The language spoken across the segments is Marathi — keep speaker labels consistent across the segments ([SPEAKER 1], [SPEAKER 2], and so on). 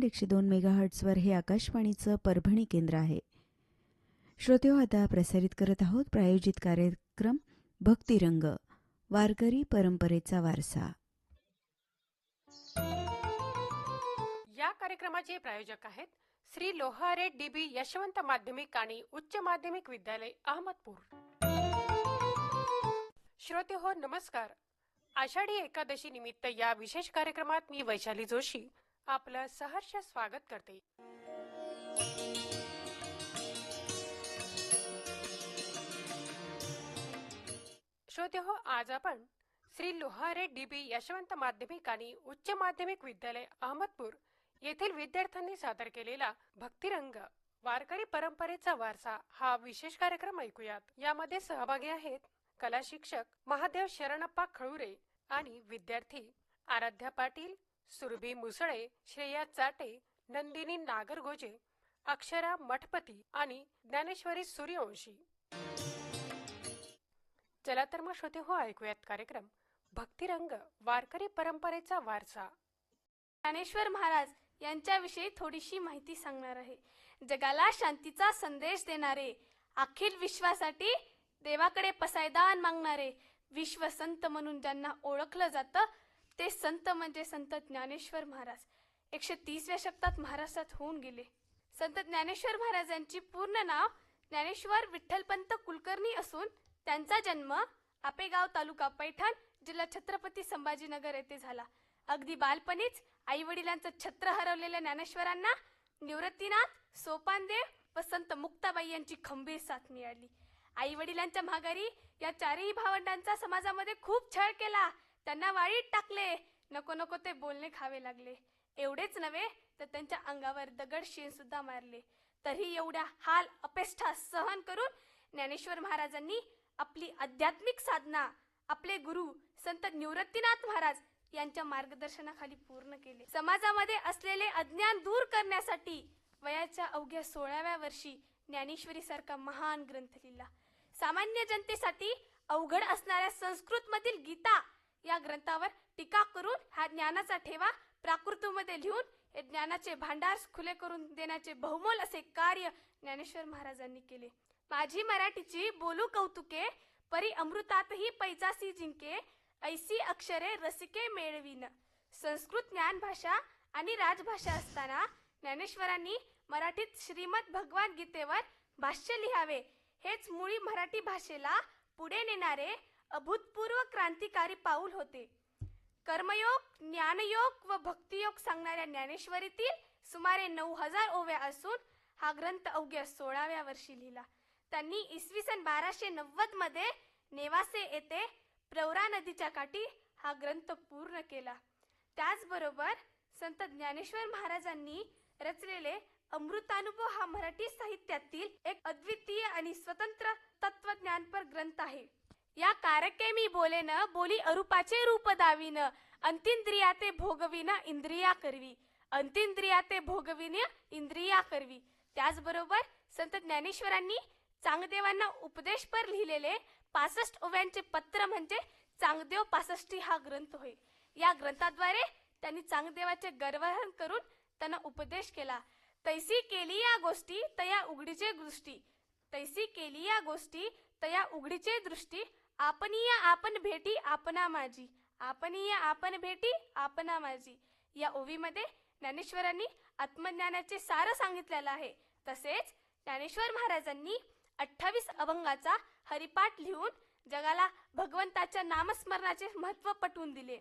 [SPEAKER 1] 102 मेगाहर्ट्झवर हे आकाशवाणीचं परभणी केंद्र आहे. श्रोतेहो, आता प्रसारित करत आहोत प्रायोजित कार्यक्रम भक्तिरंग, वारकरी परंपरेचा वारसा.
[SPEAKER 2] या कार्यक्रमाचे प्रायोजक आहेत श्री लोहारे डीबी यशवंत माध्यमिक आणि उच्च माध्यमिक विद्यालय, अहमदपूर. श्रोते हो, नमस्कार. आषाढी एकादशी निमित्त या विशेष कार्यक्रमात मी वैशाली जोशी आपलं सहर्ष स्वागत करते. श्रोते हो, आज आपण श्री लोहारे डीबी यशवंत माध्यमिक आणि उच्च माध्यमिक विद्यालय, अहमदपूर येथील विद्यार्थ्यांनी सादर केलेला भक्तिरंग, वारकरी परंपरेचा वारसा हा विशेष कार्यक्रम ऐकूयात. यामध्ये सहभागी आहेत कला शिक्षक महादेव शरणप्पा खळुरे आणि विद्यार्थी आराध्या पाटील, सुरभी मुसळे, श्रेया चाटे, नंदिनी नागरगोजे, अक्षरा मठपती आणि ज्ञानेश्वरी सूर्यवंशी. चला तर मग श्रोते हो, ऐकूयात कार्यक्रम भक्तिरंग, वारकरी परंपरेचा वारसा.
[SPEAKER 3] ज्ञानेश्वर महाराज यांच्याविषयी थोडीशी माहिती सांगणार आहे. जगाला शांतीचा संदेश देणारे, अखिल विश्वासाठी देवाकडे पसायदान मागणारे, विश्व संत म्हणून ज्यांना ओळखलं जातं ते संत म्हणजे संत ज्ञानेश्वर महाराज 130व्या शतकात महाराष्ट्रात होऊन गेले. संत ज्ञानेश्वर महाराज यांची पूर्ण नाव ज्ञानेश्वर विठ्ठलपंत कुलकर्णी असून त्यांचा जन्म आपेगाव, तालुका पैठण, जिल्हा छत्रपती संभाजीनगर येथे झाला. अगदी बालपणीच आई वडिलांचं छत्र हरवलेल्या ज्ञानेश्वरांना निवृत्तीनाथ, सोपानदेव व संत मुक्ताबाई यांची खंबीर साथ मिळाली. आई वडिलांच्या माघारी या चारही भावंडांचा समाजामध्ये खूप छळ केला. त्यांना वाळीत टाकले, नको नको ते बोलणे खावे लागले. एवढेच नव्हे तर त्यांच्या अंगावर दगडशेण सुद्धा मारले. तरी एवढ्या हाल अपेष्टा सहन करून ज्ञानेश्वर महाराजांनी आपली आध्यात्मिक साधना आपले गुरु संत निवृत्तीनाथ महाराज यांच्या मार्गदर्शनाखाली पूर्ण केले. समाजामध्ये असलेले अज्ञान दूर करण्यासाठी वयाच्या अवघ्या 16व्या वर्षी ज्ञानेश्वरी सारखा महान ग्रंथ लिहिला. सामान्य जनतेसाठी अवघड असणाऱ्या संस्कृत मधील गीता या ग्रंथावर टीका करून हा ज्ञानाचा ठेवा प्राकृतमध्ये लिहून हे ज्ञानाचे भांडार खुले करून देण्याचे बहुमोल असे कार्य ज्ञानेश्वर महाराजांनी केले. माझी मराठीची बोलू कौतुके, परी अमृतातही पैजासी जिंके, ऐसी अक्षरे रसिके मेळवीन. संस्कृत ज्ञान भाषा आणि राजभाषा असताना ज्ञानेश्वरांनी मराठीत श्रीमद भगवद गीतेवर भाष्य लिहावे. हेच मुळी मराठी भाषेला पुढे नेणारे अभूतपूर्व क्रांतिकारी पाऊल होते. कर्मयोग, ज्ञानयोग व भक्तियोग सांगणाऱ्या ज्ञानेश्वरीतील सुमारे 9000 ओव्या असून हा ग्रंथ अवघ्या 16व्या वर्षी लिहिला. त्यांनी इसवी सन 1290 मध्ये नेवासे येथे प्रवरा नदीच्या काठी हा ग्रंथ पूर्ण केला. त्याचबरोबर संत ज्ञानेश्वर महाराजांनी रचलेले अमृतानुभव हा मराठी साहित्यातील एक अद्वितीय आणि स्वतंत्र तत्वज्ञानपर ग्रंथ आहे. या कारके मी बोलेन, बोली अरूपाचे रूप दाविन, अंतिंद्रियाते भोगविन इंद्रिया करवी, अंतिंद्रियाते भोगविन इंद्रिया करवी. त्याचबरोबर संत ज्ञानेश्वरांनी चांगदेवांना उपदेशपर लिहिलेले 65 ओव्यांचे पत्र म्हणजे चांगदेव 65 हा ग्रंथ होय. या ग्रंथाद्वारे त्यांनी चांगदेवाचे गर्वहरण करून त्यांना उपदेश केला. तैसी केली या गोष्टी तया उघडीचे दृष्टी, तैसी केली या गोष्टी तया उघडीचे दृष्टी, आपणीय आपण भेटी आपणा माझी, आपणीय आपण भेटी आपणा माझी. या ओवीमध्ये ज्ञानेश्वरांनी आत्मज्ञानाचे सार सांगितलेलं आहे. तसेच ज्ञानेश्वर महाराजांनी 28 अभंगाचा हरिपाठ लिहून जगाला भगवंताच्या नामस्मरणाचे महत्त्व पटवून दिले.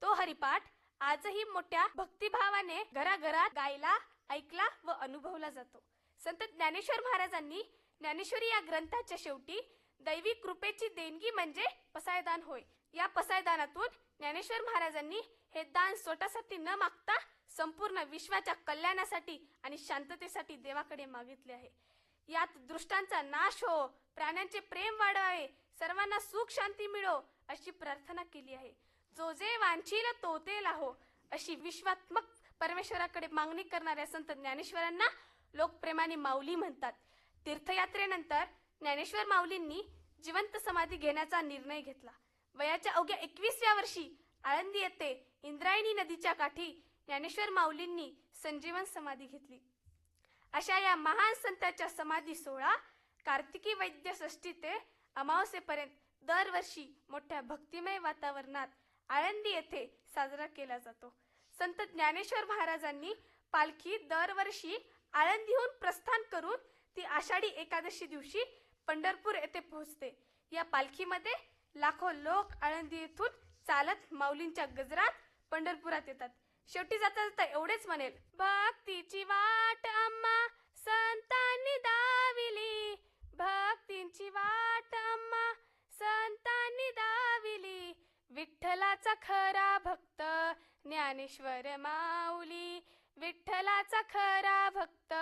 [SPEAKER 3] तो हरिपाठ आजही मोठ्या भक्तिभावाने घराघरात गायला, ऐकला व अनुभवला जातो. संत ज्ञानेश्वर महाराजांनी ज्ञानेश्वरी या ग्रंथाच्या शेवटी दैवी कृपेची देणगी म्हणजे पसायदान होय. या पसायदानातून ज्ञानेश्वर महाराजांनी हे दान स्वतःसाठी न मागता संपूर्ण विश्वाच्या कल्याणासाठी आणि शांततेसाठी देवाकडे मागितले आहे. यात दृष्टांचा नाश हो, प्राण्यांचे प्रेम वाढवावे, सर्वांना सुख शांती मिळो अशी प्रार्थना केली आहे. जो जे वांछील तो ते लाहो अशी विश्वात्मक परमेश्वराकडे मागणी करणाऱ्या संत ज्ञानेश्वरांना लोक प्रेमाने माऊली म्हणतात. तीर्थयात्रेनंतर ज्ञानेश्वर माऊलींनी जिवंत समाधी घेण्याचा निर्णय घेतला. वयाच्या अवघ्या 21व्या वर्षी आळंदी येथे इंद्रायणी नदीच्या काठी ज्ञानेश्वर माऊलींनी संजीवन समाधी घेतली. अशा या महान संतांच्या समाधी सोहळा कार्तिकी वैद्य षष्ठी ते अमावस्येपर्यंत दरवर्षी मोठ्या भक्तिमय वातावरणात आळंदी येथे साजरा केला जातो. संत ज्ञानेश्वर महाराजांनी पालखी दरवर्षी आळंदीहून प्रस्थान करून ती आषाढी एकादशी दिवशी पंढरपूर येथे पोहोचते. या पालखीमध्ये लाखो लोक आळंदी येथून चालत माऊलींच्या गजरात पंढरपुरात येतात. शेवटी जाता जाता एवढेच म्हणेल, भक्तीची वाट आम्हा संतांनी दाविली, भक्तींची वाट आम्हा संतांनी दाविली, विठ्ठलाचा खरा भक्त ज्ञानेश्वर माऊली, विठ्ठलाचा खरा भक्त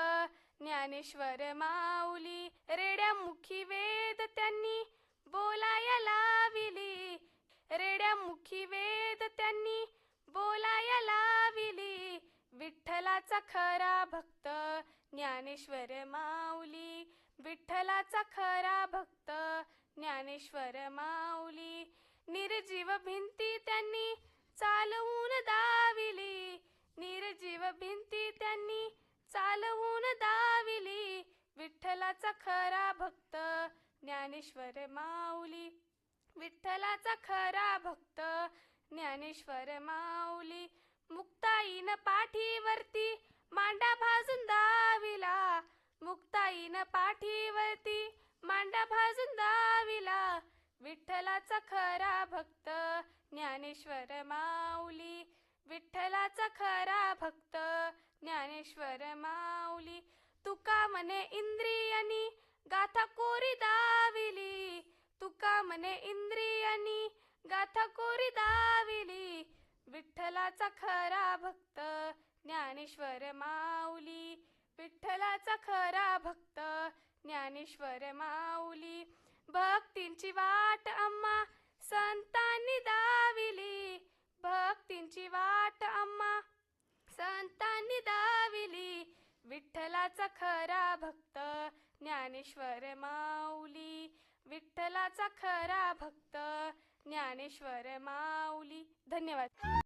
[SPEAKER 3] ज्ञानेश्वर माऊली. रेड्या मुखी वेद त्यांनी बोलाया लाविली, रेड्या मुखी वेद त्यांनी बोलाया लाविली, विठ्ठलाचा खरा भक्त ज्ञानेश्वर माऊली, विठ्ठलाचा खरा भक्त ज्ञानेश्वर माऊली. निर्जीव भिंती त्यांनी चालवून दाविली, निर्जीव भिंती त्यांनी चालवून दाविली, विठ्ठलाचा खरा भक्त ज्ञानेश्वर माऊली, विठ्ठलाचा खरा भक्त ज्ञानेश्वर माऊली. मुक्ताईन पाठीवरती मांडा भाजून दाविला, मुक्ताईन पाठीवरती मांडा भाजून दाविला, विठ्ठलाचा खरा भक्त ज्ञानेश्वर माऊली, विठ्ठलाचा खरा भक्त ज्ञानेश्वर माऊली. तुका म्हणे इंद्रियांनी गाथा कोरी दाविली, तुका म्हणे इंद्रियांनी गाथा कोरी दाविली, विठ्ठलाचा खरा भक्त ज्ञानेश्वर माऊली, विठ्ठलाचा खरा भक्त ज्ञानेश्वर माऊली. भक्तींची वाट आम्हा संतांनी दाविली, भक्तींची वाट आम्हा संतांनी दाविली, विठ्ठलाचा खरा भक्त ज्ञानेश्वर माऊली, विठ्ठलाचा खरा भक्त ज्ञानेश्वर माऊली. धन्यवाद.